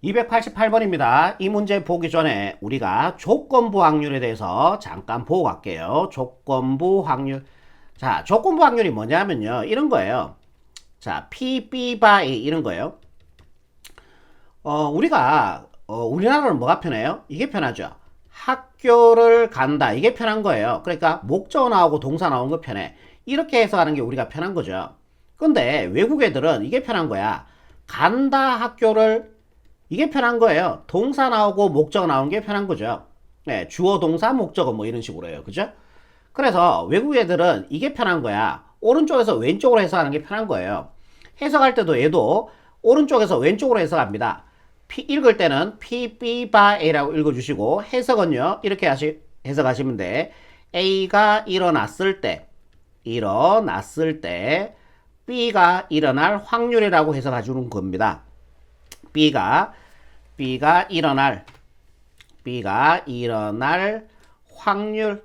288번입니다. 이 문제 보기 전에 우리가 조건부 확률에 대해서 잠깐 보고 갈게요. 조건부 확률. 자, 조건부 확률이 뭐냐면요. 이런 거예요. 자, PB by 이런 거예요. 우리나라는 뭐가 편해요? 이게 편하죠. 학교를 간다. 이게 편한 거예요. 그러니까 목적 나오고 동사 나온 거 편해. 이렇게 해서 하는 게 우리가 편한 거죠. 근데 외국 애들은 이게 편한 거야. 간다 학교를 이게 편한 거예요. 동사 나오고 목적 나오는 게 편한 거죠. 네, 주어 동사 목적어 뭐 이런 식으로 해요. 그죠? 그래서 외국 애들은 이게 편한 거야. 오른쪽에서 왼쪽으로 해석하는 게 편한 거예요. 해석할 때도 얘도 오른쪽에서 왼쪽으로 해석합니다. 읽을 때는 P, B, by A라고 읽어주시고 해석은요. 이렇게 해석하시면 돼. A가 일어났을 때 B가 일어날 확률이라고 해석해주는 겁니다. B가 일어날 확률.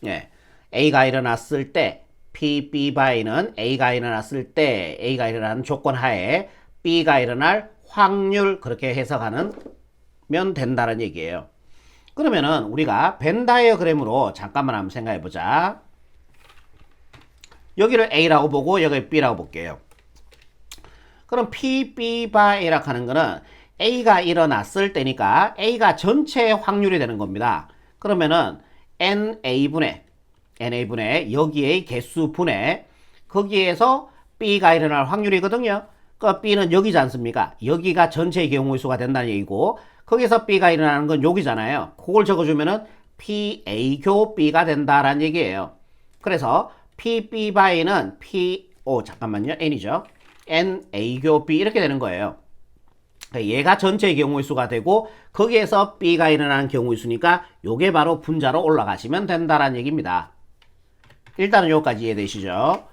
예. A가 일어났을 때 P, B by는 A가 일어났을 때 A가 일어나는 조건 하에 B가 일어날 확률 그렇게 해석하면 된다는 얘기예요. 그러면은 우리가 벤 다이어그램으로 잠깐만 한번 생각해 보자. 여기를 A라고 보고 여기를 B라고 볼게요. 그럼 P, B by A라고 하는 거는 A가 일어났을 때니까 A가 전체의 확률이 되는 겁니다. 그러면은 NA분의 여기의 개수분의 거기에서 B가 일어날 확률이거든요. 그 B는 여기지 않습니까? 여기가 전체의 경우의 수가 된다는 얘기고 거기서 B가 일어나는 건 여기잖아요. 그걸 적어주면은 PA교 B가 된다라는 얘기예요. 그래서 PB by는 N이죠. NA교 B 이렇게 되는 거예요. 얘가 전체의 경우의 수가 되고 거기에서 B가 일어나는 경우의 수니까 요게 바로 분자로 올라가시면 된다라는 얘기입니다. 일단은 여기까지 이해되시죠?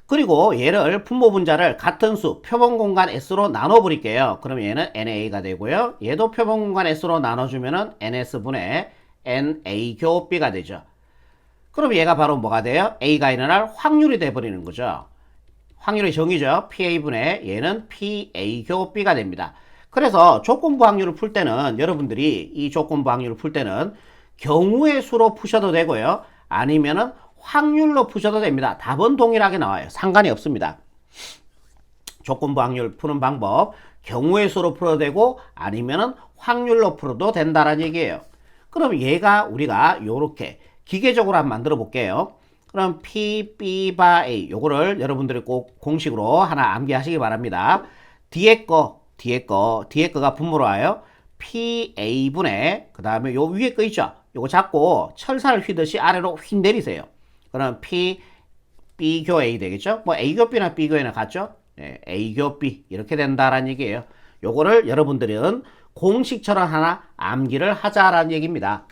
그리고 얘를 분모 분자를 같은 수 표본 공간 S로 나눠 버릴게요. 그럼 얘는 NA가 되고요. 얘도 표본 공간 S로 나눠주면은 NS분의 NA교 B가 되죠. 그럼 얘가 바로 뭐가 돼요? A가 일어날 확률이 돼버리는 거죠. 확률의 정의죠. PA분의 얘는 PA교 B가 됩니다. 그래서 조건부 확률을 풀 때는 여러분들이 이 조건부 확률을 풀 때는 경우의 수로 푸셔도 되고요. 아니면은 확률로 푸셔도 됩니다. 답은 동일하게 나와요. 상관이 없습니다. 조건부 확률 푸는 방법 경우의 수로 풀어도 되고 아니면은 확률로 풀어도 된다는 얘기예요. 그럼 얘가 우리가 요렇게 기계적으로 한번 만들어 볼게요. 그럼 P, B, by A 요거를 여러분들이 꼭 공식으로 하나 암기하시기 바랍니다. 뒤에 거가 분모로 와요. PA분의 그 다음에 요 위에 거 있죠. 요거 잡고 철사를 휘듯이 아래로 휙 내리세요. 그럼 P, B교 A 되겠죠? 뭐 A교 B나 B교 A나 같죠? 네, A교 B 이렇게 된다라는 얘기예요. 요거를 여러분들은 공식처럼 하나 암기를 하자라는 얘기입니다.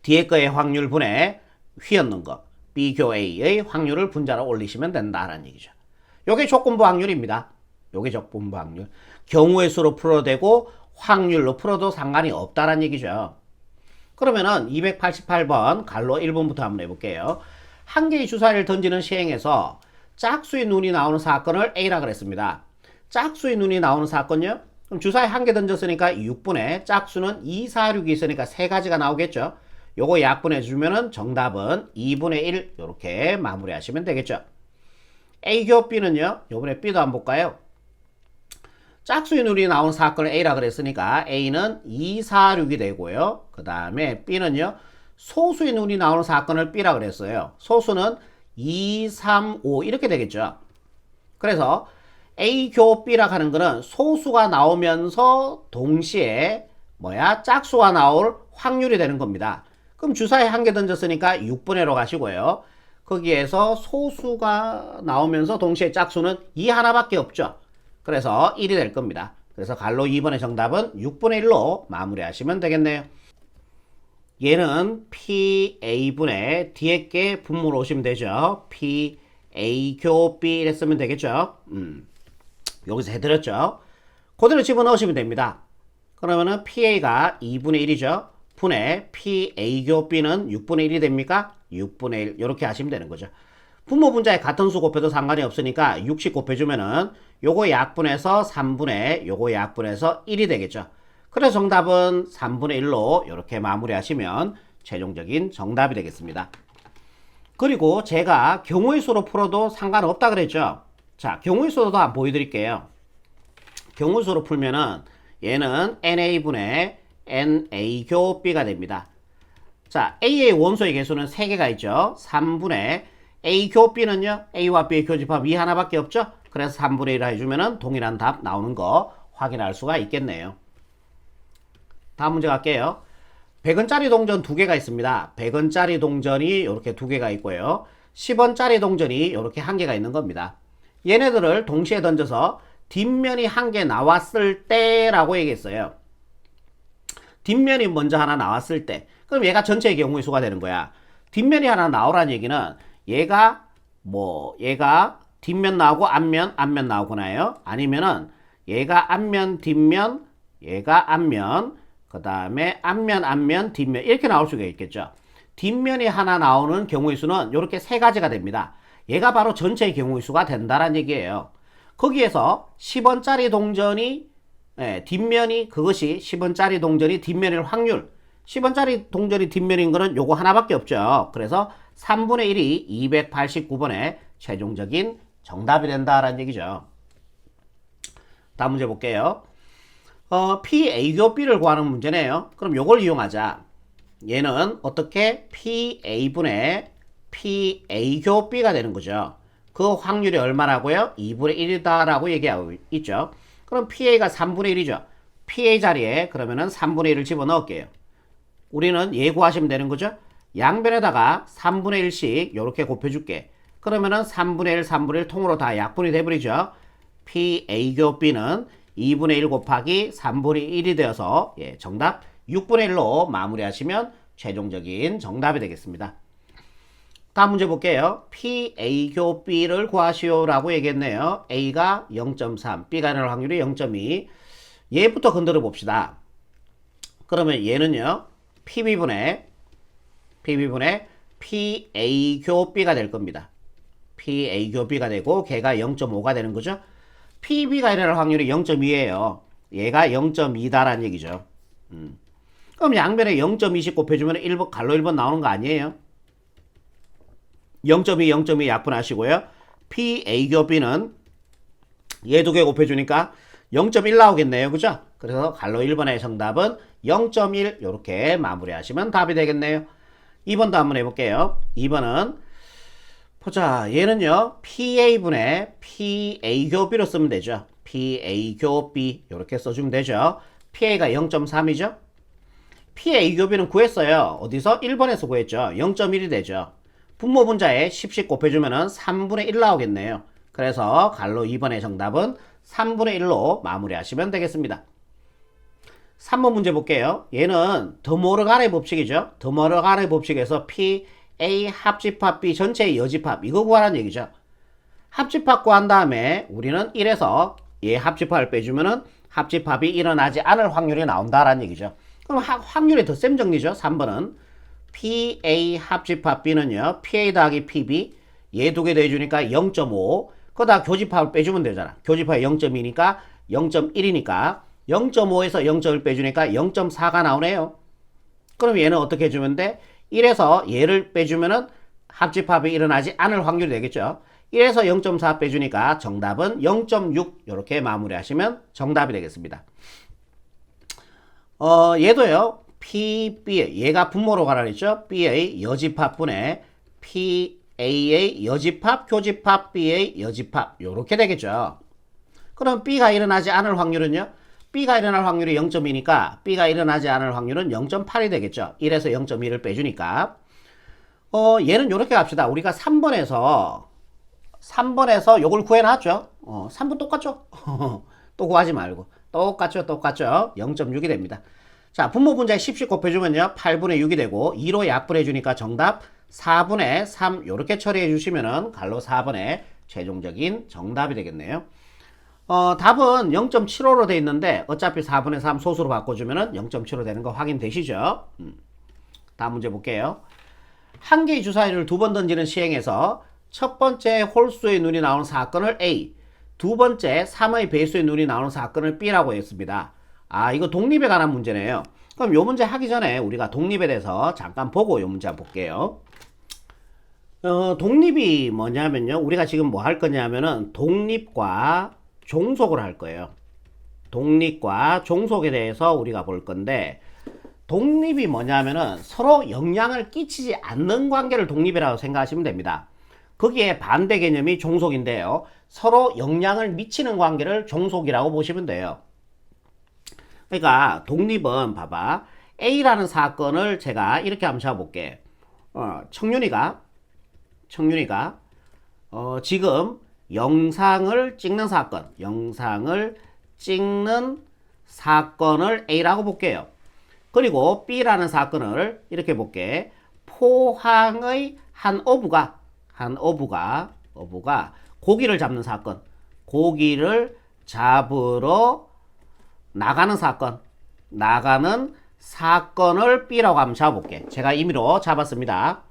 뒤에 거의 확률 분의 휘었는 거 B교 A의 확률을 분자로 올리시면 된다라는 얘기죠. 요게 조건부 확률입니다. 요게 조건부 확률. 경우의 수로 풀어도 되고 확률로 풀어도 상관이 없다라는 얘기죠. 그러면은 288번 갈로 1번부터 한번 해볼게요. 한 개의 주사위를 던지는 시행에서 짝수의 눈이 나오는 사건을 A라 그랬습니다. 짝수의 눈이 나오는 사건요? 그럼 주사위 한 개 던졌으니까 6분의 짝수는 2, 4, 6이 있으니까 세 가지가 나오겠죠. 요거 약분해 주면은 정답은 2분의 1 이렇게 마무리하시면 되겠죠. A교 B는요. 요번에 B도 한번 볼까요? 짝수의 눈이 나오는 사건을 A라 그랬으니까 A는 2, 4, 6이 되고요. 그 다음에 B는요. 소수의 눈이 나오는 사건을 B라 그랬어요. 소수는 2, 3, 5 이렇게 되겠죠. 그래서 A교 B라 하는 거는 소수가 나오면서 동시에 짝수가 나올 확률이 되는 겁니다. 그럼 주사위 한 개 던졌으니까 6분의 1로 가시고요. 거기에서 소수가 나오면서 동시에 짝수는 2 하나밖에 없죠. 그래서 1이 될 겁니다. 그래서 갈로 2번의 정답은 6분의 1로 마무리하시면 되겠네요. 얘는 PA분의 뒤에 게 분모로 오시면 되죠. PA교 B 이랬으면 되겠죠. 여기서 해드렸죠. 그대로 집어넣으시면 됩니다. 그러면은 PA가 2분의 1이죠. 분의 PA교 B는 6분의 1이 됩니까? 6분의 1 이렇게 하시면 되는 거죠. 분모 분자에 같은 수 곱해도 상관이 없으니까 60 곱해주면은 요거 약분해서 3분의 요거 약분해서 1이 되겠죠. 그래서 정답은 3분의 1로 이렇게 마무리하시면 최종적인 정답이 되겠습니다. 그리고 제가 경우의 수로 풀어도 상관없다 그랬죠. 자, 경우의 수도 한번 보여드릴게요. 경우의 수로 풀면은 얘는 NA분의 NA 교 B가 됩니다. 자, A의 원소의 개수는 3개가 있죠. 3분의 A 교 B는요, A와 B의 교집합 이 하나밖에 없죠. 그래서 3분의 1을 해주면 동일한 답 나오는 거 확인할 수가 있겠네요. 다음 문제 갈게요. 100원짜리 동전 2개가 있습니다. 100원짜리 동전이 이렇게 2개가 있고요. 10원짜리 동전이 이렇게 1개가 있는 겁니다. 얘네들을 동시에 던져서 뒷면이 1개 나왔을 때라고 얘기했어요. 뒷면이 먼저 하나 나왔을 때. 그럼 얘가 전체의 경우의 수가 되는 거야. 뒷면이 하나 나오라는 얘기는 얘가 뒷면 나오고 앞면 나오거나요. 아니면은 얘가 앞면, 뒷면, 얘가 앞면, 그 다음에 앞면, 뒷면 이렇게 나올 수가 있겠죠. 뒷면이 하나 나오는 경우의 수는 이렇게 3가지가 됩니다. 얘가 바로 전체의 경우의 수가 된다는 얘기예요. 거기에서 10원짜리 동전이 뒷면이 그것이 10원짜리 동전이 뒷면일 확률 10원짜리 동전이 뒷면인 거는 요거 하나밖에 없죠. 그래서 3분의 1이 289번의 최종적인 정답이 된다라는 얘기죠. 다음 문제 볼게요. PA B를 구하는 문제네요. 그럼 요걸 이용하자. 얘는 어떻게 PA분의 PA B가 되는 거죠. 그 확률이 얼마라고요? 2분의 1이다 라고 얘기하고 있죠. 그럼 PA가 3분의 1이죠. PA 자리에 그러면은 3분의 1을 집어넣을게요. 우리는 얘 구하시면 되는 거죠. 양변에다가 3분의 1씩 이렇게 곱해줄게. 그러면은 3분의 1, 3분의 1 통으로 다 약분이 돼버리죠. PA B는 2분의 1 곱하기 3분의 1이 되어서 정답 6분의 1로 마무리하시면 최종적인 정답이 되겠습니다. 다음 문제 볼게요. PA B를 구하시오 라고 얘기했네요. A가 0.3, B가 날 확률이 0.2. 얘부터 건드려 봅시다. 그러면 얘는요. PB분의 PA B가 될 겁니다. PA B가 되고 걔가 0.5가 되는 거죠. PB가 일어날 확률이 0.2예요. 얘가 0.2다라는 얘기죠. 그럼 양변에 0.2씩 곱해주면 1번, 갈로 1번 나오는 거 아니에요? 0.2 약분하시고요. PA B는 얘 2개 곱해주니까 0.1 나오겠네요. 그죠? 그래서 갈로 1번의 정답은 0.1 이렇게 마무리하시면 답이 되겠네요. 2번도 한번 해볼게요. 2번은 보자. 얘는요. PA분의 PA B로 쓰면 되죠. PA B 이렇게 써주면 되죠. PA가 0.3이죠. PA B는 구했어요. 어디서? 1번에서 구했죠. 0.1이 되죠. 분모 분자에 10씩 곱해주면 3분의 1 나오겠네요. 그래서 갈로 2번의 정답은 3분의 1로 마무리하시면 되겠습니다. 3번 문제 볼게요. 얘는 드모르간의 법칙이죠. 드모르간의 법칙에서 PA 합집합 B 전체의 여집합 이거 구하라는 얘기죠. 합집합 구한 다음에 우리는 1에서 얘 합집합을 빼주면은 합집합이 일어나지 않을 확률이 나온다라는 얘기죠. 그럼 확률이 더 셈 정리죠. 3번은 PA 합집합 B는요. PA 더하기 PB 얘 2개 더해주니까 0.5 그러다 교집합을 빼주면 되잖아. 교집합이 0.2니까 0.1이니까 0.5에서 0.1 빼주니까 0.4가 나오네요. 그럼 얘는 어떻게 해주면 돼? 1에서 얘를 빼주면은 합집합이 일어나지 않을 확률이 되겠죠. 1에서 0.4 빼주니까 정답은 0.6 이렇게 마무리하시면 정답이 되겠습니다. 얘도요. PB 얘가 분모로 가라 그랬죠. B의 여집합분의 PA의 여집합, 교집합, B의 여집합 이렇게 되겠죠. 그럼 B가 일어나지 않을 확률은요. B가 일어날 확률이 0.2니까 B가 일어나지 않을 확률은 0.8이 되겠죠. 1에서 0.2를 빼주니까 얘는 이렇게 갑시다. 우리가 3번에서 요걸 구해놨죠. 3번 똑같죠. 또 구하지 말고 똑같죠. 0.6이 됩니다. 자, 분모 분자에 10씩 곱해주면요 8분의 6이 되고 2로 약분해주니까 정답 4분의 3 이렇게 처리해 주시면은 갈로 4번의 최종적인 정답이 되겠네요. 답은 0.75로 돼 있는데 어차피 4분의 3 소수로 바꿔주면은 0.75 되는 거 확인되시죠? 다음 문제 볼게요. 한 개의 주사위를 2번 던지는 시행에서 첫 번째 홀수의 눈이 나오는 사건을 A, 두 번째 3의 배수의 눈이 나오는 사건을 B라고 했습니다. 아, 이거 독립에 관한 문제네요. 그럼 요 문제 하기 전에 우리가 독립에 대해서 잠깐 보고 요 문제 한번 볼게요. 독립이 뭐냐면요. 우리가 지금 뭐 할 거냐면은 독립과 종속을 할 거예요. 독립과 종속에 대해서 우리가 볼 건데, 독립이 뭐냐면은 서로 영향을 끼치지 않는 관계를 독립이라고 생각하시면 됩니다. 거기에 반대 개념이 종속인데요. 서로 영향을 미치는 관계를 종속이라고 보시면 돼요. 그러니까 독립은 봐봐. A라는 사건을 제가 이렇게 한번 잡아볼게. 청윤이가 지금 영상을 찍는 사건을 A라고 볼게요. 그리고 B라는 사건을 이렇게 볼게. 포항의 한 어부가 고기를 잡는 사건, 고기를 잡으러 나가는 사건을 B라고 한번 잡아볼게. 제가 임의로 잡았습니다.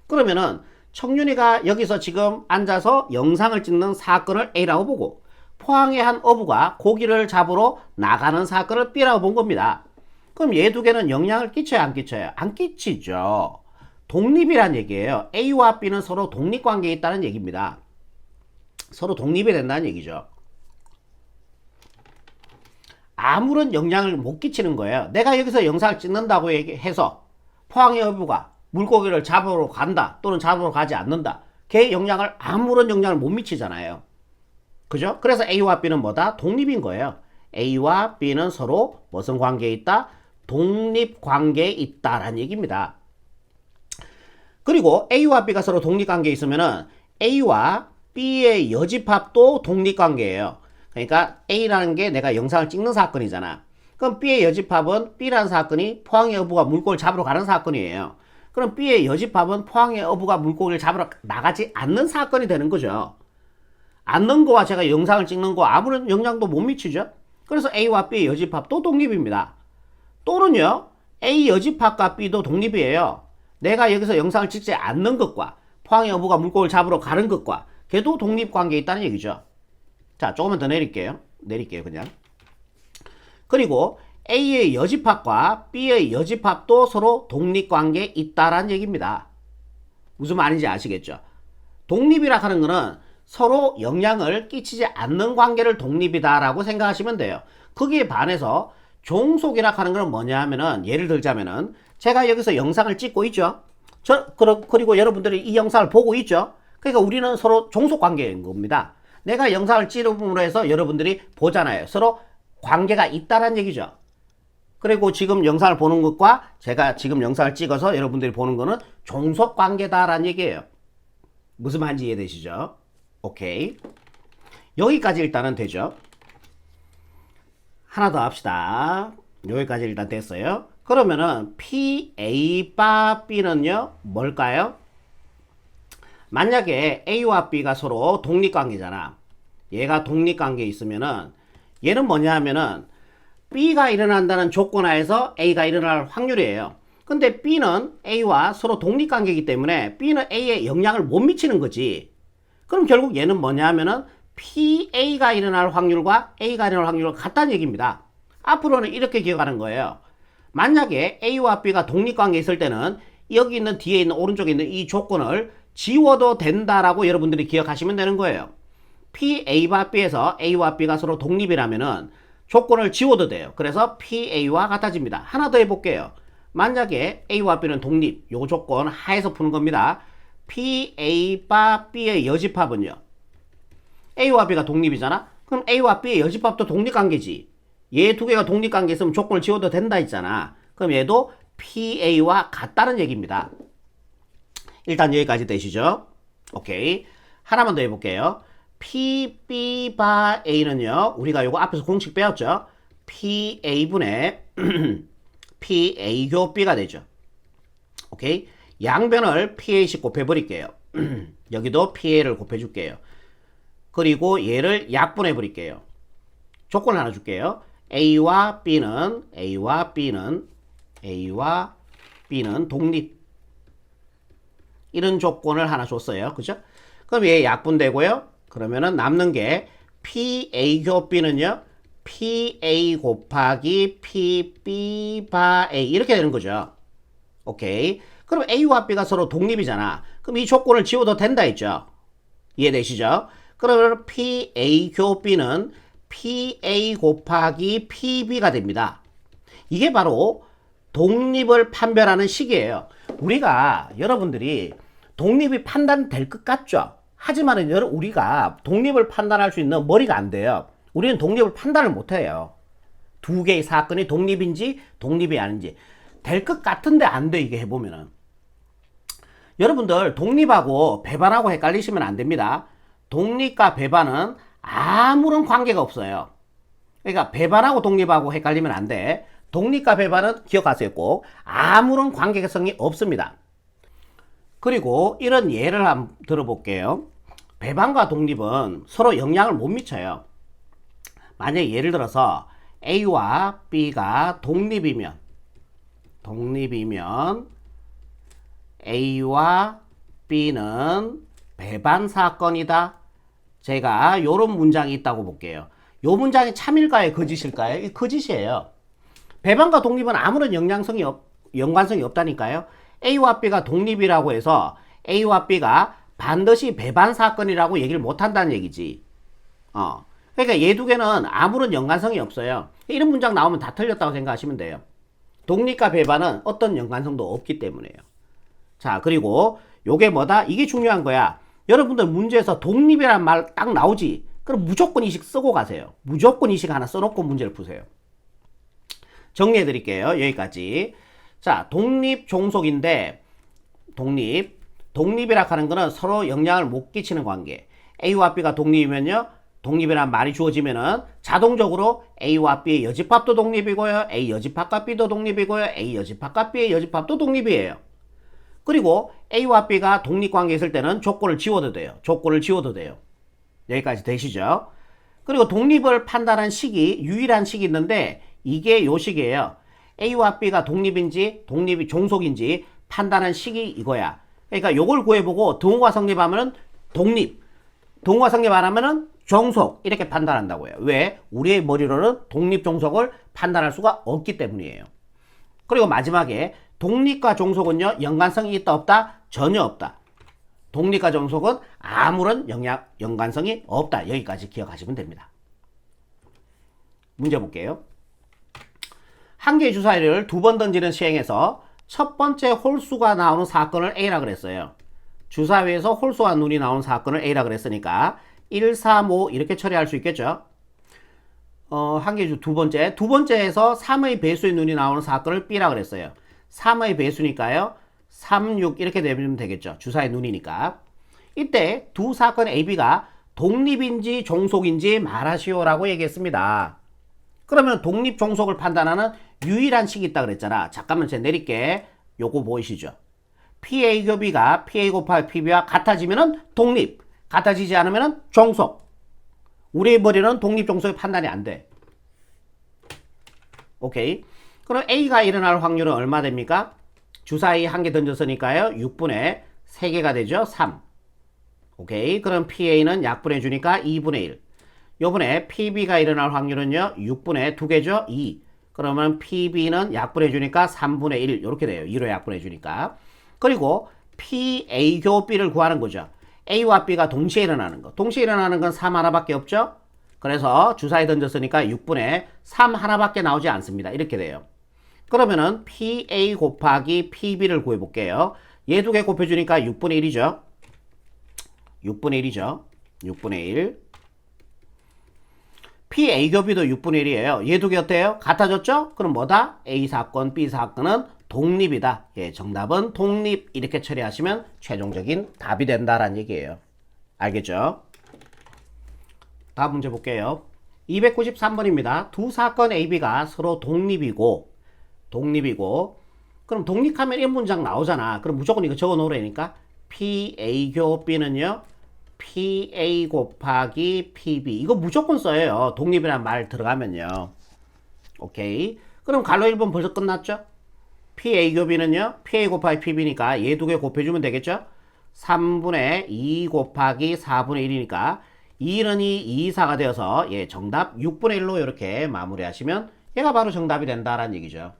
그러면은 청윤이가 여기서 지금 앉아서 영상을 찍는 사건을 A라고 보고, 포항의 한 어부가 고기를 잡으러 나가는 사건을 B라고 본 겁니다. 그럼 얘 두 개는 영향을 끼쳐요, 안 끼쳐요? 안 끼치죠. 독립이란 얘기예요. A와 B는 서로 독립관계에 있다는 얘기입니다. 서로 독립이 된다는 얘기죠. 아무런 영향을 못 끼치는 거예요. 내가 여기서 영상을 찍는다고 해서 포항의 어부가 물고기를 잡으러 간다 또는 잡으러 가지 않는다, 걔 아무런 영향을 못 미치잖아요. 그죠? 그래서 A와 B는 뭐다? 독립인 거예요. A와 B는 서로 무슨 관계에 있다? 독립관계에 있다라는 얘기입니다. 그리고 A와 B가 서로 독립관계에 있으면은 A와 B의 여집합도 독립관계예요. 그러니까 A라는 게 내가 영상을 찍는 사건이잖아. 그럼 B의 여집합은 B라는 사건이 포항의 어부가 물고기를 잡으러 가는 사건이에요. 그럼 B의 여집합은 포항의 어부가 물고기를 잡으러 나가지 않는 사건이 되는 거죠. 않는 거와 제가 영상을 찍는 거 아무런 영향도 못 미치죠. 그래서 A와 B의 여집합도 독립입니다. 또는요, A 여집합과 B도 독립이에요. 내가 여기서 영상을 찍지 않는 것과 포항의 어부가 물고기를 잡으러 가는 것과 걔도 독립관계에 있다는 얘기죠. 자, 조금만 더 내릴게요 그냥. 그리고 A의 여집합과 B의 여집합도 서로 독립관계에 있다라는 얘기입니다. 무슨 말인지 아시겠죠? 독립이라 하는 거는 서로 영향을 끼치지 않는 관계를 독립이다라고 생각하시면 돼요. 거기에 반해서 종속이라 하는 건 뭐냐 하면은, 예를 들자면은 제가 여기서 영상을 찍고 있죠. 그리고 여러분들이 이 영상을 보고 있죠. 그러니까 우리는 서로 종속 관계인 겁니다. 내가 영상을 찍음으로 해서 여러분들이 보잖아요. 서로 관계가 있다라는 얘기죠. 그리고 지금 영상을 보는 것과 제가 지금 영상을 찍어서 여러분들이 보는 거는 종속 관계다라는 얘기예요. 무슨 말인지 이해되시죠? 오케이. 여기까지 일단은 되죠. 하나 더 합시다. 여기까지 일단 됐어요. 그러면은 PA 바 B는요 뭘까요? 만약에 A와 B가 서로 독립관계잖아. 얘가 독립관계에 있으면은 얘는 뭐냐 하면은 B가 일어난다는 조건 하에서 A가 일어날 확률이에요. 근데 B는 A와 서로 독립관계이기 때문에 B는 A에 영향을 못 미치는 거지. 그럼 결국 얘는 뭐냐 하면은 PA가 일어날 확률과 A가 일어날 확률과 같다는 얘기입니다. 앞으로는 이렇게 기억하는 거예요. 만약에 A와 B가 독립관계에 있을 때는 여기 있는 뒤에 있는 오른쪽에 있는 이 조건을 지워도 된다라고 여러분들이 기억하시면 되는 거예요. PA와 B에서 A와 B가 서로 독립이라면은 조건을 지워도 돼요. 그래서 PA와 같아집니다. 하나 더 해볼게요. 만약에 A와 B는 독립, 요 조건 하에서 푸는 겁니다. PA와 B의 여집합은요, A와 B가 독립이잖아. 그럼 A와 B의 여집합도 독립관계지. 얘 두 개가 독립관계 있으면 조건을 지워도 된다 했잖아. 그럼 얘도 PA와 같다는 얘기입니다. 일단 여기까지 되시죠? 오케이. 하나만 더 해볼게요. PB 바 A는요, 우리가 요거 앞에서 공식 배웠죠? PA분의 PA 교 B가 되죠. 오케이. 양변을 PA씩 곱해버릴게요. 여기도 PA를 곱해줄게요. 그리고 얘를 약분해 버릴게요. 조건 하나 줄게요. A와 B는 독립. 이런 조건을 하나 줬어요. 그죠? 그럼 얘 약분되고요. 그러면은 남는 게 PA 교 B는요. PA 곱하기 PB 바 A 이렇게 되는 거죠. 오케이. 그럼 A와 B가 서로 독립이잖아. 그럼 이 조건을 지워도 된다 했죠. 이해되시죠? 그러면 PA 교 B는 PA 곱하기 PB가 됩니다. 이게 바로 독립을 판별하는 식이에요. 우리가 여러분들이 독립이 판단될 것 같죠? 하지만 우리가 독립을 판단할 수 있는 머리가 안 돼요. 우리는 독립을 판단을 못해요. 두 개의 사건이 독립인지 독립이 아닌지. 될 것 같은데 안 돼, 이게 해보면은. 여러분들 독립하고 배반하고 헷갈리시면 안 됩니다. 독립과 배반은 아무런 관계가 없어요. 그러니까 배반하고 독립하고 헷갈리면 안 돼. 독립과 배반은 기억하세요. 꼭 아무런 관계성이 없습니다. 그리고 이런 예를 한번 들어볼게요. 배반과 독립은 서로 영향을 못 미쳐요. 만약에 예를 들어서 A와 B가 독립이면 A와 B는 배반 사건이다. 제가 이런 문장이 있다고 볼게요. 이 문장이 참일까요? 거짓일까요? 이 거짓이에요. 배반과 독립은 아무런 연관성이 없다니까요. A와 B가 독립이라고 해서 A와 B가 반드시 배반 사건이라고 얘기를 못한다는 얘기지. 그러니까 얘 두 개는 아무런 연관성이 없어요. 이런 문장 나오면 다 틀렸다고 생각하시면 돼요. 독립과 배반은 어떤 연관성도 없기 때문에요. 자, 그리고 요게 뭐다? 이게 중요한 거야. 여러분들 문제에서 독립이란 말 딱 나오지? 그럼 무조건 이식 쓰고 가세요. 무조건 이식 하나 써놓고 문제를 푸세요. 정리해 드릴게요. 여기까지. 자, 독립 종속인데 독립이라 하는 거는 서로 영향을 못 끼치는 관계. A와 B가 독립이면요. 독립이란 말이 주어지면은 자동적으로 A와 B의 여집합도 독립이고요. A 여집합과 B도 독립이고요. A 여집합과 B의 여집합도 독립이에요. 그리고 A와 B가 독립관계에 있을 때는 조건을 지워도 돼요. 여기까지 되시죠? 그리고 독립을 판단한 식이 유일한 식이 있는데 이게 요 식이에요. A와 B가 독립인지 독립이 종속인지 판단한 식이 이거야. 그러니까 요걸 구해보고 동호가 성립하면은 독립, 동호가 성립 안 하면은 종속 이렇게 판단한다고요. 왜? 우리의 머리로는 독립 종속을 판단할 수가 없기 때문이에요. 그리고 마지막에 독립과 종속은요 연관성이 있다 없다? 전혀 없다. 독립과 종속은 아무런 연관성이 없다. 여기까지 기억하시면 됩니다. 문제 볼게요. 한 개의 주사위를 두 번 던지는 시행에서 첫 번째 홀수가 나오는 사건을 A라 그랬어요. 주사위에서 홀수와 눈이 나오는 사건을 A라 그랬으니까 1, 3, 5 이렇게 처리할 수 있겠죠. 한 개 주 두 번째에서 3의 배수의 눈이 나오는 사건을 B라 그랬어요. 3의 배수니까요. 3, 6 이렇게 되면 되겠죠. 주사의 눈이니까. 이때 두 사건 A, B가 독립인지 종속인지 말하시오라고 얘기했습니다. 그러면 독립 종속을 판단하는 유일한 식이 있다 그랬잖아. 잠깐만 제가 내릴게. 요거 보이시죠? PA 교 B가 PA 곱하기 PB와 같아지면은 독립, 같아지지 않으면은 종속. 우리의 머리는 독립 종속의 판단이 안 돼. 오케이. 그럼 A가 일어날 확률은 얼마 됩니까? 주사위 한 개 던졌으니까요. 6분의 3개가 되죠. 3. 오케이. 그럼 PA는 약분해 주니까 2분의 1. 요번에 PB가 일어날 확률은요. 6분의 2개죠. 2. 그러면 PB는 약분해 주니까 3분의 1. 이렇게 돼요. 2로 약분해 주니까. 그리고 PA 교 B를 구하는 거죠. A와 B가 동시에 일어나는 거. 동시에 일어나는 건 3 하나밖에 없죠. 그래서 주사위 던졌으니까 6분의 3 하나밖에 나오지 않습니다. 이렇게 돼요. 그러면은 PA 곱하기 PB를 구해볼게요. 얘 두 개 곱해주니까 6분의 1이죠. 6분의 1. PA 교 B도 6분의 1이에요. 얘 두 개 어때요? 같아졌죠? 그럼 뭐다? A 사건, B 사건은 독립이다. 예, 정답은 독립. 이렇게 처리하시면 최종적인 답이 된다라는 얘기예요. 알겠죠? 다음 문제 볼게요. 293번입니다. 두 사건 A, B가 서로 독립이고 그럼 독립하면 이 문장 나오잖아. 그럼 무조건 이거 적어 놓으라니까. PA 교 B는요. PA 곱하기 PB. 이거 무조건 써요. 독립이란 말 들어가면요. 오케이. 그럼 갈로 1번 벌써 끝났죠? PA 교 B는요. PA 곱하기 PB니까 얘 두 개 곱해주면 되겠죠? 3분의 2 곱하기 4분의 1이니까 2는 2, 2, 4가 되어서 예, 정답 6분의 1로 이렇게 마무리하시면 얘가 바로 정답이 된다라는 얘기죠.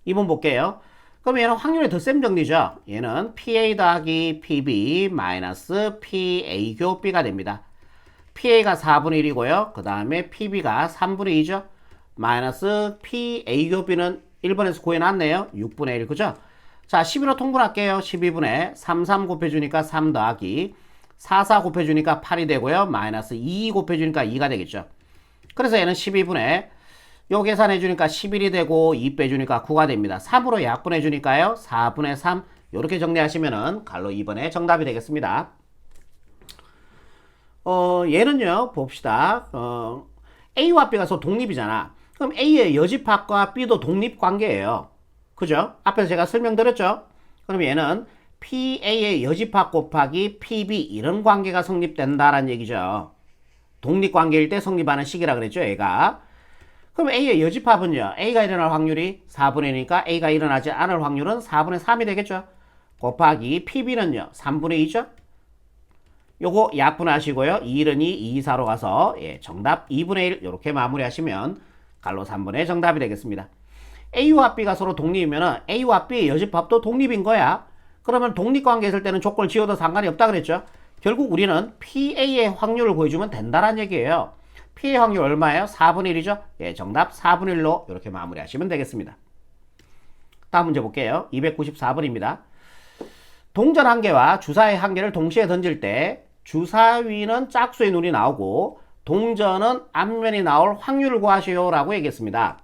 2번 볼게요. 그럼 얘는 확률의 덧셈 정리죠. 얘는 PA 더하기 PB 마이너스 PA 교 B가 됩니다. PA가 4분의 1이고요. 그 다음에 PB가 3분의 2죠. 마이너스 PA 교 B는 1번에서 구해놨네요. 6분의 1, 그죠? 자, 11로 통분할게요. 12분의 3, 3 곱해주니까 3 더하기 4, 4 곱해주니까 8이 되고요. 마이너스 2 곱해주니까 2가 되겠죠. 그래서 얘는 12분의 요 계산해주니까 11이 되고 2 빼주니까 9가 됩니다. 3으로 약분해주니까요. 4분의 3 요렇게 정리하시면은 갈로 2번에 정답이 되겠습니다. 얘는요 봅시다. A와 B가 서 독립이잖아. 그럼 A의 여집합과 B도 독립관계예요. 그죠? 앞에서 제가 설명드렸죠? 그럼 얘는 PA의 여집합 곱하기 PB 이런 관계가 성립된다라는 얘기죠. 독립관계일 때 성립하는 식이라 그랬죠, 얘가. 그럼 A의 여집합은요, A가 일어날 확률이 4분의 1이니까 A가 일어나지 않을 확률은 4분의 3이 되겠죠. 곱하기 PB는요, 3분의 2죠. 요거 약분하시고요. 2는 2, 2, 4로 가서 예, 정답 2분의 1 이렇게 마무리하시면 갈로 3번의 정답이 되겠습니다. A와 B가 서로 독립이면 A와 B의 여집합도 독립인 거야. 그러면 독립관계 있을 때는 조건을 지워도 상관이 없다 그랬죠. 결국 우리는 PA의 확률을 구해주면 된다는 얘기예요. P의 확률 얼마예요? 4분의 1이죠. 예, 정답 4분의 1로 이렇게 마무리하시면 되겠습니다. 다음 문제 볼게요. 294번입니다. 동전 한 개와 주사위 한 개를 동시에 던질 때 주사위는 짝수의 눈이 나오고 동전은 앞면이 나올 확률을 구하시오 라고 얘기했습니다.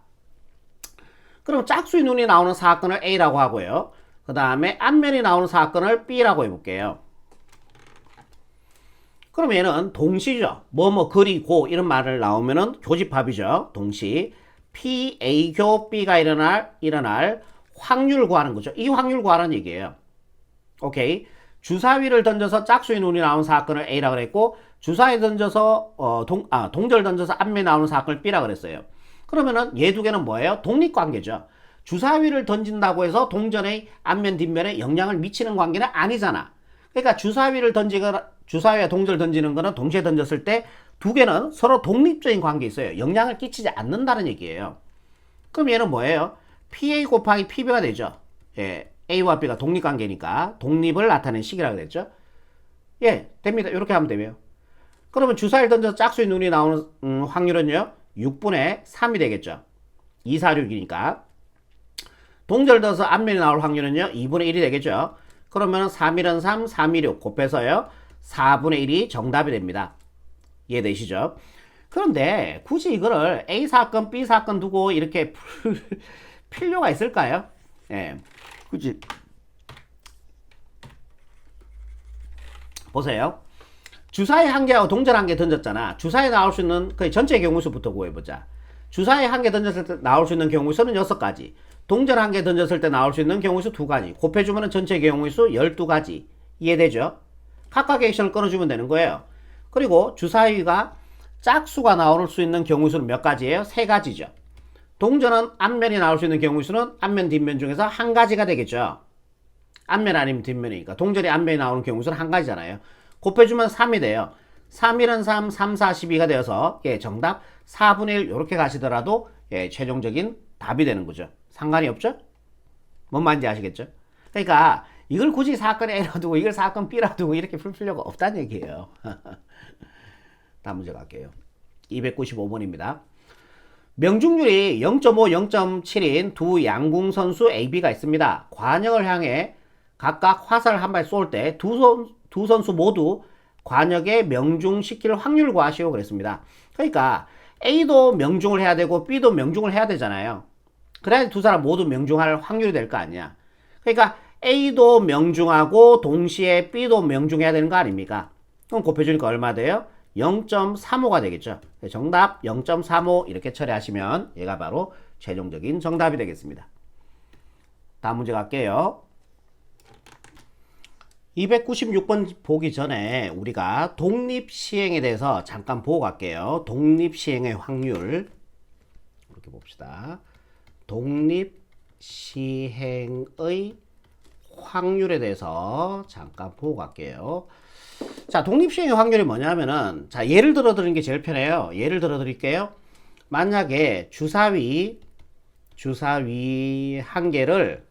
그럼 짝수의 눈이 나오는 사건을 A라고 하고요. 그 다음에 앞면이 나오는 사건을 B라고 해볼게요. 그럼 얘는 동시죠. 뭐뭐 그리고 이런 말을 나오면은 교집합이죠. 동시. PA 교 B가 일어날 확률을 구하는 거죠. 이 확률 구하라는 얘기예요. 오케이. 주사위를 던져서 짝수의 눈이 나오는 사건을 A라고 그랬고 주사위 던져서 동전을 던져서 앞면이 나오는 사건을 B라고 그랬어요. 그러면은 얘 두 개는 뭐예요? 독립관계죠. 주사위를 던진다고 해서 동전의 앞면 뒷면에 영향을 미치는 관계는 아니잖아. 그러니까 주사위와 동전을 던지는 거는 동시에 던졌을 때 두 개는 서로 독립적인 관계에 있어요. 영향을 끼치지 않는다는 얘기예요. 그럼 얘는 뭐예요? PA 곱하기 PB가 되죠. 예, A와 B가 독립관계니까 독립을 나타내는 식이라고 그랬죠. 예, 됩니다. 이렇게 하면 되고요. 그러면 주사위를 던져서 짝수의 눈이 나오는 확률은요. 6분의 3이 되겠죠. 246이니까. 동전을 던져서 앞면이 나올 확률은요. 2분의 1이 되겠죠. 그러면 3일은 3, 3일 6 곱해서요. 4분의 1이 정답이 됩니다. 이해되시죠? 그런데 굳이 이거를 A 사건, B 사건 두고 이렇게 풀 필요가 있을까요? 예. 굳이 보세요. 주사위 한 개하고 동전 한 개 던졌잖아. 주사위 나올 수 있는 그 전체 경우수부터 구해보자. 주사위 한 개 던졌을 때 나올 수 있는 경우수는 6가지. 동전 한 개 던졌을 때 나올 수 있는 경우수 2가지. 곱해주면 전체 경우수 12가지. 이해되죠? 각각의 액션을 끊어주면 되는 거예요. 그리고 주사위가 짝수가 나올 수 있는 경우수는 몇 가지예요? 3가지죠. 동전은 앞면이 나올 수 있는 경우수는 앞면, 뒷면 중에서 한 가지가 되겠죠. 앞면 아니면 뒷면이니까. 동전이 앞면이 나오는 경우수는 한 가지잖아요. 곱해주면 3이 돼요. 3일은 3, 3, 4, 12가 되어서 예, 정답 4분의 1 이렇게 가시더라도 예, 최종적인 답이 되는 거죠. 상관이 없죠? 뭔 말인지 아시겠죠? 그러니까 이걸 굳이 사건 A라 두고 이걸 사건 B라 두고 이렇게 풀 필요가 없다는 얘기예요. 다음 문제 갈게요. 295번입니다. 명중률이 0.5, 0.7인 두 양궁 선수 AB가 있습니다. 관역을 향해 각각 화살을 한 발 쏠 때 두 선수 모두 관역에 명중시킬 확률을 구하시오 그랬습니다. 그러니까 A도 명중을 해야 되고 B도 명중을 해야 되잖아요. 그래야 두 사람 모두 명중할 확률이 될 거 아니야. 그러니까 A도 명중하고 동시에 B도 명중해야 되는 거 아닙니까? 그럼 곱해주니까 얼마 돼요? 0.35가 되겠죠. 정답 0.35 이렇게 처리하시면 얘가 바로 최종적인 정답이 되겠습니다. 다음 문제 갈게요. 296번 보기 전에 우리가 독립시행에 대해서 잠깐 보고 갈게요. 독립시행의 확률 이렇게 봅시다. 독립시행의 확률에 대해서 잠깐 보고 갈게요. 자, 독립시행의 확률이 뭐냐면은, 자, 예를 들어 드리는 게 제일 편해요. 예를 들어 드릴게요. 만약에 주사위 한 개를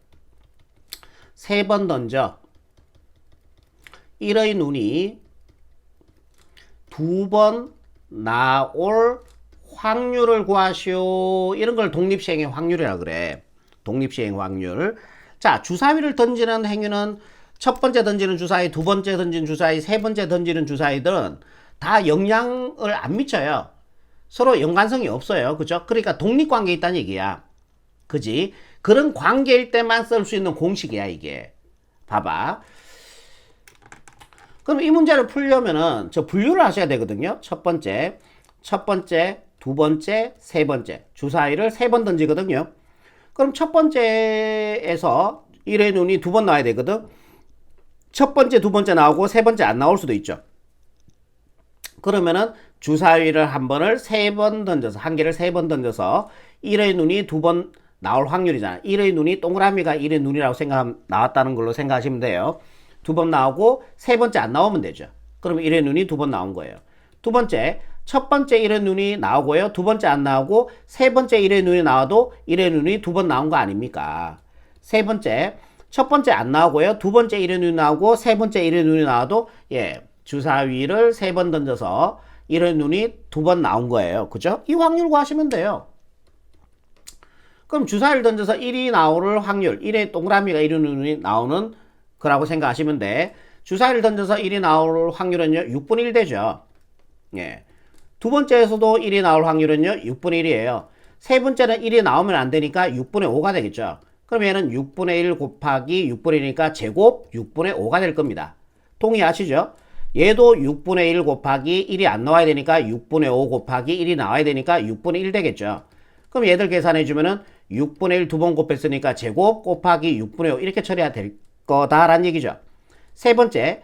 3번 던져 1의 눈이 2번 나올 확률을 구하시오. 이런 걸 독립시행의 확률이라 그래. 독립시행 확률. 자, 주사위를 던지는 행위는 첫 번째 던지는 주사위, 두 번째 던지는 주사위, 세 번째 던지는 주사위들은 다 영향을 안 미쳐요. 서로 연관성이 없어요. 그죠? 그러니까 독립관계에 있다는 얘기야. 그지? 그런 관계일 때만 쓸 수 있는 공식이야, 이게. 봐봐. 그럼 이 문제를 풀려면은 저 분류를 하셔야 되거든요. 첫 번째, 두 번째, 세 번째. 주사위를 3번 던지거든요. 그럼 첫 번째에서 1의 눈이 2번 나와야 되거든. 첫 번째, 두 번째 나오고 세 번째 안 나올 수도 있죠. 그러면은 주사위를 한 번을 3번 던져서, 한 개를 3번 던져서 1의 눈이 2번 나올 확률이잖아. 1의 눈이 동그라미가 1의 눈이라고 나왔다는 걸로 생각하시면 돼요. 2번 나오고 세 번째 안 나오면 되죠. 그러면 1의 눈이 2번 나온 거예요. 두 번째, 첫 번째 1의 눈이 나오고요. 두 번째 안 나오고 세 번째 1의 눈이 나와도 1의 눈이 2번 나온 거 아닙니까? 세 번째, 첫 번째 안 나오고요. 두 번째 1의 눈이 나오고 세 번째 1의 눈이 나와도 주사위를 3번 던져서 1의 눈이 2번 나온 거예요. 그죠? 이 확률 구하시면 돼요. 그럼 주사위를 던져서 1이 나올 확률, 1의 동그라미가 1의 눈이 나오는 거라고 생각하시면 돼. 주사위를 던져서 1이 나올 확률은요, 6분의 1 되죠. 예. 두 번째에서도 1이 나올 확률은요, 6분의 1이에요. 세 번째는 1이 나오면 안 되니까 6분의 5가 되겠죠. 그럼 얘는 6분의 1 곱하기 6분의 1이니까 제곱 6분의 5가 될 겁니다. 동의하시죠? 얘도 6분의 1 곱하기 1이 안 나와야 되니까 6분의 5 곱하기 1이 나와야 되니까 6분의 1 되겠죠. 그럼 얘들 계산해주면은 6분의 1 두 번 곱했으니까 제곱 곱하기 6분의 5 이렇게 처리해야 될 거다라는 얘기죠. 세 번째,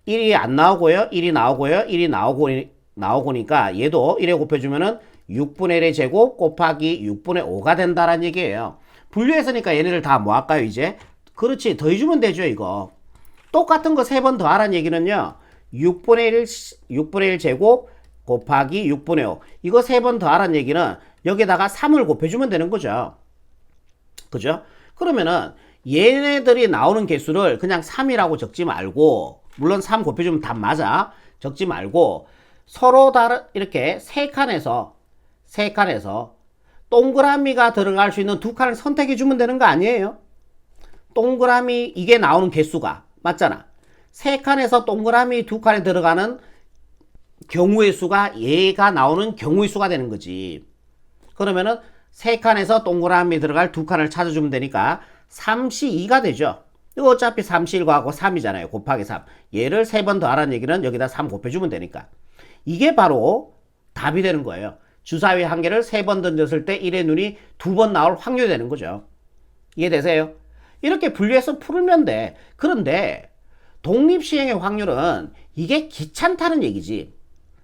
1이 안 나오고요. 1이 나오고요. 1이 나오고니까 얘도 1에 곱해주면은 6분의 1의 제곱 곱하기 6분의 5가 된다라는 얘기예요. 분류했으니까 얘네들 다 뭐 할까요, 이제? 그렇지. 더해주면 되죠, 이거. 똑같은 거 3번 더하라는 얘기는요. 6분의 1 제곱 곱하기 6분의 5. 이거 3번 더하라는 얘기는 여기다가 3을 곱해주면 되는 거죠. 그죠? 그러면은 얘네들이 나오는 개수를 그냥 3이라고 적지 말고, 물론 3 곱해주면 답 맞아. 적지 말고 서로 다른 이렇게 세 칸에서 동그라미가 들어갈 수 있는 두 칸을 선택해 주면 되는 거 아니에요? 동그라미 이게 나오는 개수가 맞잖아. 세 칸에서 동그라미 두 칸에 들어가는 경우의 수가 얘가 나오는 경우의 수가 되는 거지. 그러면은 세 칸에서 동그라미 들어갈 두 칸을 찾아주면 되니까 3C2가 되죠. 이거 어차피 3C1하고 3이잖아요. 곱하기 3. 얘를 3번 더하라는 얘기는 여기다 3 곱해주면 되니까. 이게 바로 답이 되는 거예요. 주사위 한 개를 3번 던졌을 때 1의 눈이 2번 나올 확률이 되는 거죠. 이해되세요? 이렇게 분류해서 풀면 돼. 그런데 독립시행의 확률은 이게 귀찮다는 얘기지.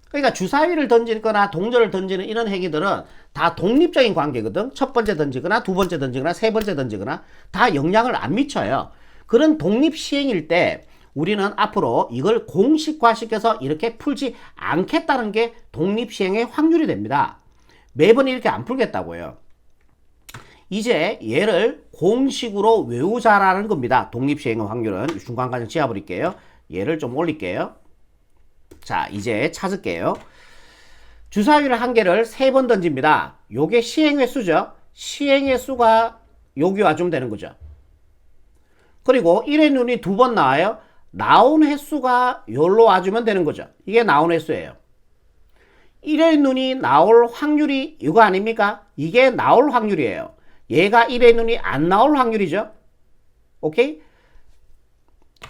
그러니까 주사위를 던지거나 동전을 던지는 이런 행위들은 다 독립적인 관계거든. 첫 번째 던지거나 두 번째 던지거나 세 번째 던지거나 다 영향을 안 미쳐요. 그런 독립시행일 때 우리는 앞으로 이걸 공식화시켜서 이렇게 풀지 않겠다는 게 독립시행의 확률이 됩니다. 매번 이렇게 안 풀겠다고요. 이제 얘를 공식으로 외우자라는 겁니다. 독립시행의 확률은. 중간까지 지워버릴게요. 얘를 좀 올릴게요. 자, 이제 찾을게요. 주사위를 한 개를 3번 던집니다. 요게 시행의 수죠. 시행의 수가 여기 와주면 되는 거죠. 그리고 1의 눈이 2번 나와요. 나온 횟수가 여기로 와주면 되는 거죠. 이게 나온 횟수예요. 1의 눈이 나올 확률이 이거 아닙니까? 이게 나올 확률이에요. 얘가 1의 눈이 안 나올 확률이죠. 오케이?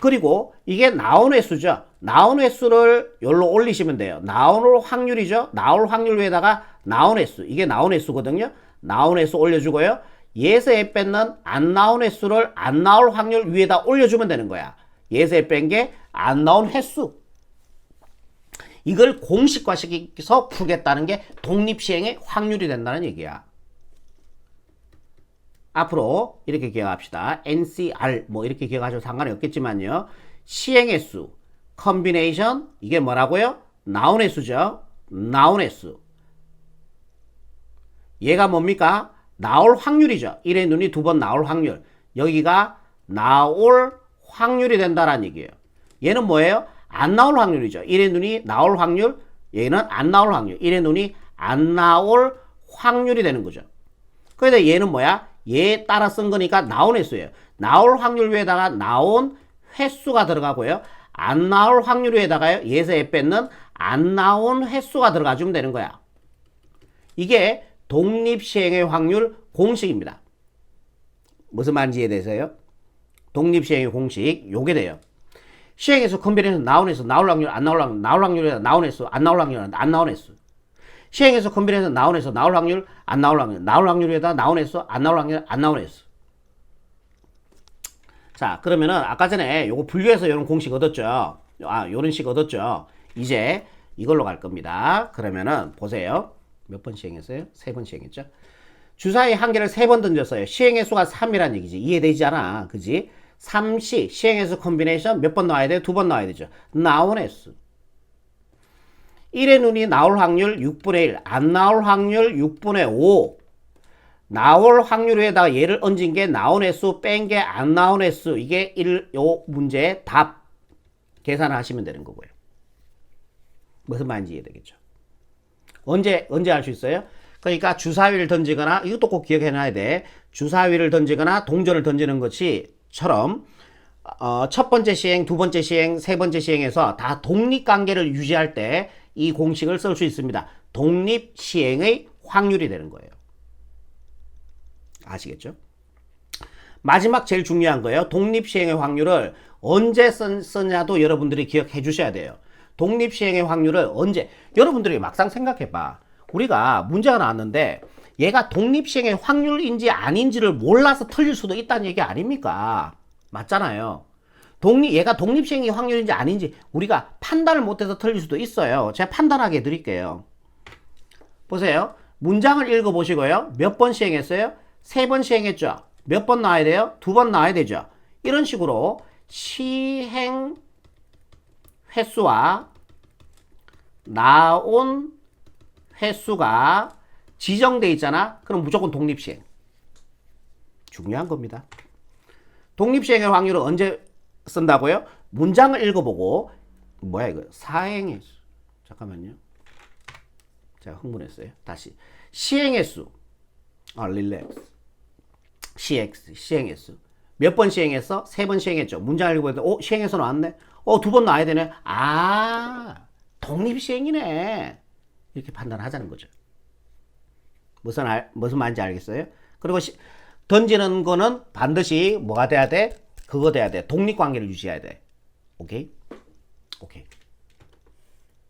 그리고 이게 나온 횟수죠. 나온 횟수를 여기로 올리시면 돼요. 나올 확률이죠. 나올 확률 위에다가 나온 횟수. 이게 나온 횟수거든요. 나온 횟수 올려주고요. 예서에 뺏는 안 나온 횟수를 안 나올 확률 위에다 올려주면 되는 거야. 예서에 뺀 게 안 나온 횟수. 이걸 공식화시켜서 풀겠다는 게 독립시행의 확률이 된다는 얘기야. 앞으로 이렇게 기억합시다. NCR 뭐 이렇게 기억하셔도 상관이 없겠지만요. 시행의 수, 컨비네이션 이게 뭐라고요? 나온의 수죠. 나온의 수. 얘가 뭡니까? 나올 확률이죠. 1의 눈이 2번 나올 확률. 여기가 나올 확률이 된다라는 얘기예요. 얘는 뭐예요? 안 나올 확률이죠. 1의 눈이 나올 확률, 얘는 안 나올 확률. 1의 눈이 안 나올 확률이 되는 거죠. 그런데 얘는 뭐야? 얘에 따라 쓴 거니까 나온 횟수예요. 나올 확률 위에다가 나온 횟수가 들어가고요. 안 나올 확률 위에다가요. 얘에서 애 뺏는 안 나온 횟수가 들어가주면 되는 거야. 이게 독립시행의 확률 공식입니다. 무슨 말인지 이해되세요? 독립시행의 공식 요게 돼요. 시행에서 컨비네이션 나온 횟수, 나올 확률, 안 나올 확률, 나올 확률에 나온 횟수, 안 나올 확률, 안 나온 횟수. 시행에서 컨비네이션 나온 횟수, 나올 확률, 안 나올 확률, 나올 확률에다 나온 횟수, 안 나올 확률, 안 나온 횟수. 자, 그러면은 아까 전에 요거 분류해서 요런 공식 얻었죠. 요런 식 얻었죠. 이제 이걸로 갈 겁니다. 그러면은 보세요. 몇 번 시행했어요? 3번 시행했죠. 주사위 한 개를 3번 던졌어요. 시행의 수가 3이란 얘기지. 이해되지 않아. 그지? 3시 시행의 수 컨비네이션 몇 번 나와야 돼요? 2번 나와야 되죠. 나온 횟수. 1의 눈이 나올 확률 6분의 1, 안 나올 확률 6분의 5. 나올 확률에다가 얘를 얹은 게 나온 횟수 뺀 게 안 나온 횟수. 이게 요 문제의 답. 계산을 하시면 되는 거고요. 무슨 말인지 이해되겠죠. 언제 할 수 있어요? 그러니까 주사위를 던지거나 이것도 꼭 기억해놔야 돼. 주사위를 던지거나 동전을 던지는 것이처럼 첫 번째 시행, 두 번째 시행, 세 번째 시행에서 다 독립관계를 유지할 때 이 공식을 쓸 수 있습니다. 독립시행의 확률이 되는 거예요. 아시겠죠? 마지막 제일 중요한 거예요. 독립시행의 확률을 언제 쓰냐도 여러분들이 기억해 주셔야 돼요. 독립시행의 확률을 언제? 여러분들이 막상 생각해봐. 우리가 문제가 나왔는데 얘가 독립시행의 확률인지 아닌지를 몰라서 틀릴 수도 있다는 얘기 아닙니까? 맞잖아요. 얘가 독립시행의 확률인지 아닌지 우리가 판단을 못해서 틀릴 수도 있어요. 제가 판단하게 해드릴게요. 보세요. 문장을 읽어보시고요. 몇 번 시행했어요? 3번 시행했죠. 몇 번 나와야 돼요? 2번 나와야 되죠. 이런 식으로 시행 횟수와 나온 횟수가 지정돼 있잖아. 그럼 무조건 독립시행. 중요한 겁니다. 독립시행의 확률은 언제 쓴다고요? 문장을 읽어보고 뭐야 이거? 사행의 수. 잠깐만요. 제가 흥분했어요. 다시. 시행의 수. 릴렉스. 시행의 수. 몇 번 시행했어? 3번 시행했죠. 문장 읽어보는데 시행해서 나왔네. 2번 나와야 되네. 독립시행이네. 이렇게 판단하자는 거죠. 무슨 말인지 알겠어요? 그리고 던지는 거는 반드시 뭐가 돼야 돼? 그거 돼야 돼. 독립관계를 유지해야 돼. 오케이?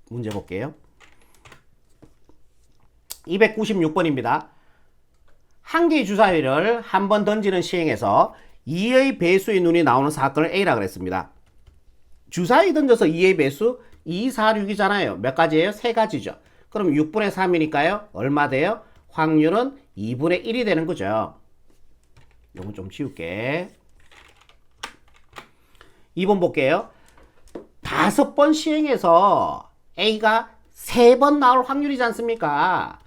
문제 볼게요. 296번입니다. 한 개의 주사위를 한 번 던지는 시행에서 2의 배수의 눈이 나오는 사건을 A라 그랬습니다. 주사위 던져서 2의 배수 2, 4, 6이잖아요. 몇 가지예요? 3가지죠. 그럼 6분의 3이니까요. 얼마 돼요? 확률은 2분의 1이 되는 거죠. 요건 좀 지울게. 2번 볼게요. 5번 시행해서 A가 3번 나올 확률이지 않습니까?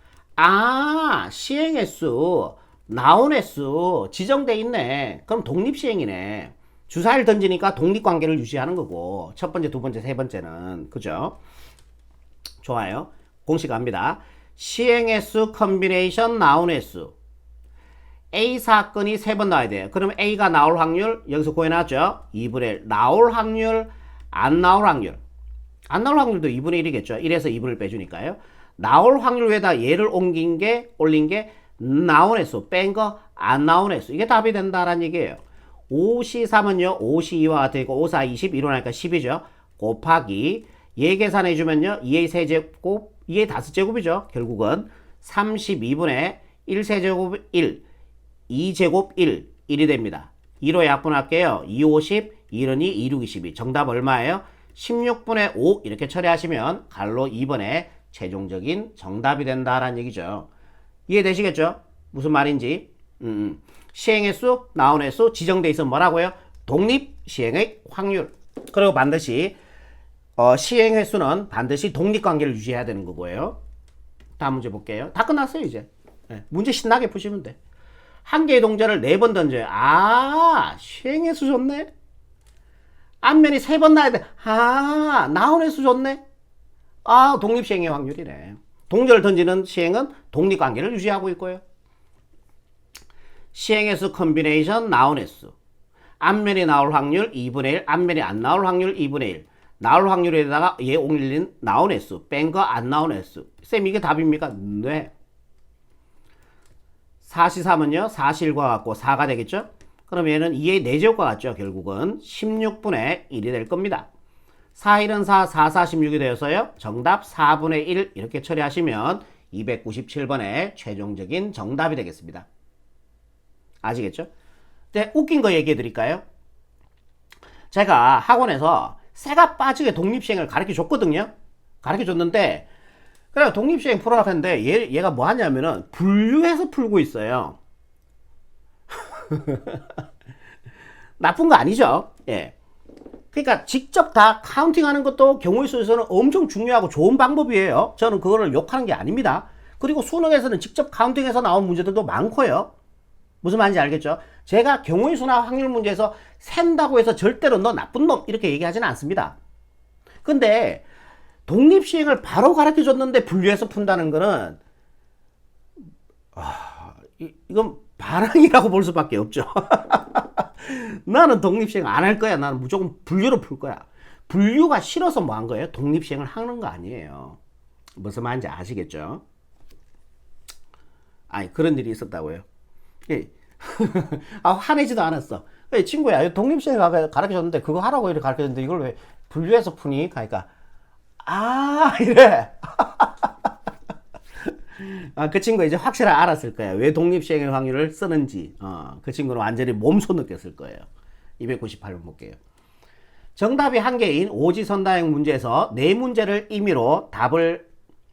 시행 횟수, 나온 횟수 지정돼 있네. 그럼 독립시행이네. 주사위를 던지니까 독립관계를 유지하는 거고 첫 번째, 두 번째, 세 번째는 그죠? 좋아요. 공식 갑니다. 시행 횟수 컨비네이션 나온 횟수 A 사건이 3번 나와야 돼요. 그러면 A가 나올 확률 여기서 구해놨죠. 2분의 1 나올 확률 안 나올 확률 안 나올 확률도 2분의 1이겠죠. 1에서 2분을 빼주니까요. 나올 확률 위에다 얘를 올린 게 나온 횟수 뺀 거 안 나온 횟수 이게 답이 된다라는 얘기예요. 5시 3은요 5시 2와 같으니까 5, 4, 20 이론하니까 10이죠. 곱하기 얘 계산해주면요 2의 세제곱 2의 5제곱이죠. 결국은 32분의 1세제곱 1 2제곱 1 1이 됩니다. 2로 약분할게요. 2, 50 1은 2, 2, 6, 22 정답 얼마예요? 16분의 5 이렇게 처리하시면 갈로 2번에 최종적인 정답이 된다라는 얘기죠. 이해되시겠죠? 무슨 말인지. 시행의 수, 나온의 수, 지정돼 있으면 뭐라고요? 독립 시행의 확률. 그리고 반드시 시행의 수는 반드시 독립관계를 유지해야 되는 거고요. 다음 문제 볼게요. 다 끝났어요 이제. 네, 문제 신나게 푸시면 돼. 한 개의 동전을 4번 던져요. 아, 시행의 수 좋네. 앞면이 3번 나야 돼. 아, 나온의 수 좋네. 아, 독립 시행의 확률이네. 동전을 던지는 시행은 독립관계를 유지하고 있고요. 시행의 수 컨비네이션 나온의 수. 앞면이 나올 확률 2분의 1, 앞면이 안 나올 확률 2분의 1. 나올 확률에다가 얘 옮긴 나온 횟수, 뺀 거 안 나온 횟수. 쌤 이게 답입니까? 네. 사시삼은요, 사실과 같고 4가 되겠죠? 그럼 얘는 2의 4제곱과 같죠? 결국은 16분의 1이 될 겁니다. 4, 1은 4, 4, 4, 16이 되어서요. 정답 4분의 1 이렇게 처리하시면 297번의 최종적인 정답이 되겠습니다. 아시겠죠? 네, 웃긴 거 얘기해 드릴까요? 제가 학원에서 새가 빠지게 독립시행을 가르쳐 줬거든요. 가르쳐 줬는데, 그래 독립시행 풀어라 했는데, 얘가 뭐 하냐면은, 분류해서 풀고 있어요. 나쁜 거 아니죠? 예. 그러니까 직접 다 카운팅하는 것도 경우의 수에서는 엄청 중요하고 좋은 방법이에요. 저는 그거를 욕하는 게 아닙니다. 그리고 수능에서는 직접 카운팅해서 나온 문제들도 많고요. 무슨 말인지 알겠죠? 제가 경우의 수나 확률 문제에서 샌다고 해서 절대로 너 나쁜 놈 이렇게 얘기하지는 않습니다. 근데 독립시행을 바로 가르쳐 줬는데 분류해서 푼다는 거는 이건 반항이라고 볼 수밖에 없죠. 나는 독립시행 안 할 거야. 나는 무조건 분류로 풀 거야. 분류가 싫어서 뭐 한 거예요? 독립시행을 하는 거 아니에요. 무슨 말인지 아시겠죠? 아니 그런 일이 있었다고요. 아, 화내지도 않았어. 친구야, 독립시행 가르쳐 줬는데 그거 하라고 이렇게 가르쳐 줬는데 이걸 왜 분류해서 푸니? 그러니까 아 이래. 아, 그 친구 이제 확실히 알았을 거야. 왜 독립시행의 확률을 쓰는지. 그 친구는 완전히 몸소 느꼈을 거예요. 298번 볼게요. 정답이 한 개인 오지선다형 문제에서 네 문제의 임의로 답을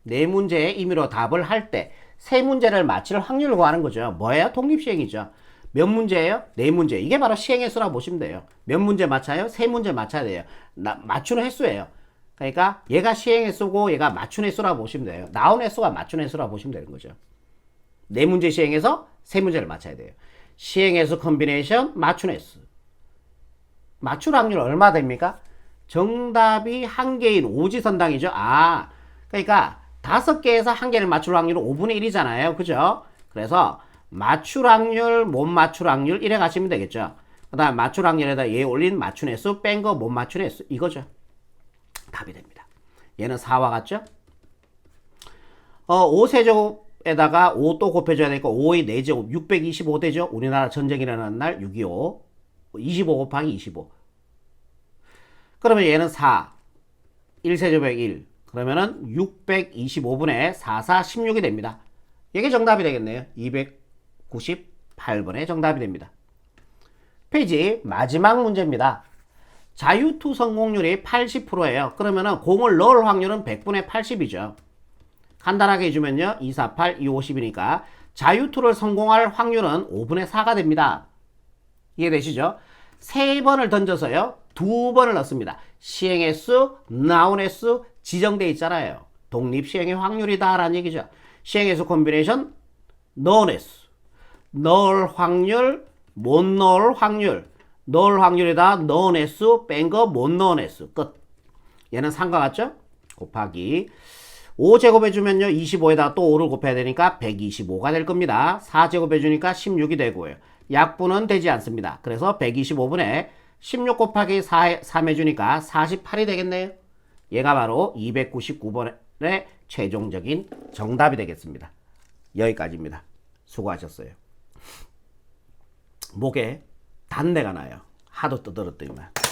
할 때 세 문제를 맞힐 확률을 구하는 거죠. 뭐예요? 독립시행이죠. 몇 문제예요? 네 문제. 이게 바로 시행의 수라고 보시면 돼요. 몇 문제 맞춰요? 세 문제 맞춰야 돼요. 맞추는 횟수예요. 그러니까 얘가 시행의 수고 얘가 맞춘 횟수라고 보시면 돼요. 나온 횟수가 맞춘 횟수라고 보시면 되는 거죠. 네 문제 시행해서 세 문제를 맞춰야 돼요. 시행의 수 컨비네이션 맞춘 횟수. 맞출 확률 얼마 됩니까? 정답이 한 개인 오지선당이죠. 아, 그러니까 5개에서 한 개를 맞출 확률은 5분의 1이잖아요. 그죠? 그래서 맞출 확률, 못 맞출 확률 이래 가시면 되겠죠. 그 다음 맞출 확률에다 얘 올린 맞춘 횟수, 뺀 거 못 맞춘 횟수 이거죠. 답이 됩니다. 얘는 4와 같죠? 5세제곱에다가 5 또 곱해줘야 되니까 5의 4제곱 625 되죠? 우리나라 전쟁이 일어난 날 6.25 25 곱하기 25 그러면 얘는 4 1세제곱에 1 그러면은 625분의 4, 4, 16이 됩니다. 이게 정답이 되겠네요. 298번의 정답이 됩니다. 페이지 마지막 문제입니다. 자유투 성공률이 80%예요. 그러면은 공을 넣을 확률은 100분의 80이죠. 간단하게 해주면요. 248, 250이니까 자유투를 성공할 확률은 5분의 4가 됩니다. 이해되시죠? 3번을 던져서요. 2번을 넣습니다. 시행의 수, 나온 횟수 지정되어 있잖아요. 독립시행의 확률이다 라는 얘기죠. 시행의 수 컨비네이션 넣은 횟수 넣을 확률, 못 넣을 확률 넣을 확률에다 넣은 횟수, 뺀 거 못 넣은 횟수 끝. 얘는 3과 같죠? 곱하기 5제곱 해주면요 25에다가 또 5를 곱해야 되니까 125가 될 겁니다. 4제곱 해주니까 16이 되고요. 약분은 되지 않습니다. 그래서 125분의 16 곱하기 3 해주니까 48이 되겠네요. 얘가 바로 299번의 최종적인 정답이 되겠습니다. 여기까지입니다. 수고하셨어요. 목에 단내가 나요. 하도 떠들었더니만.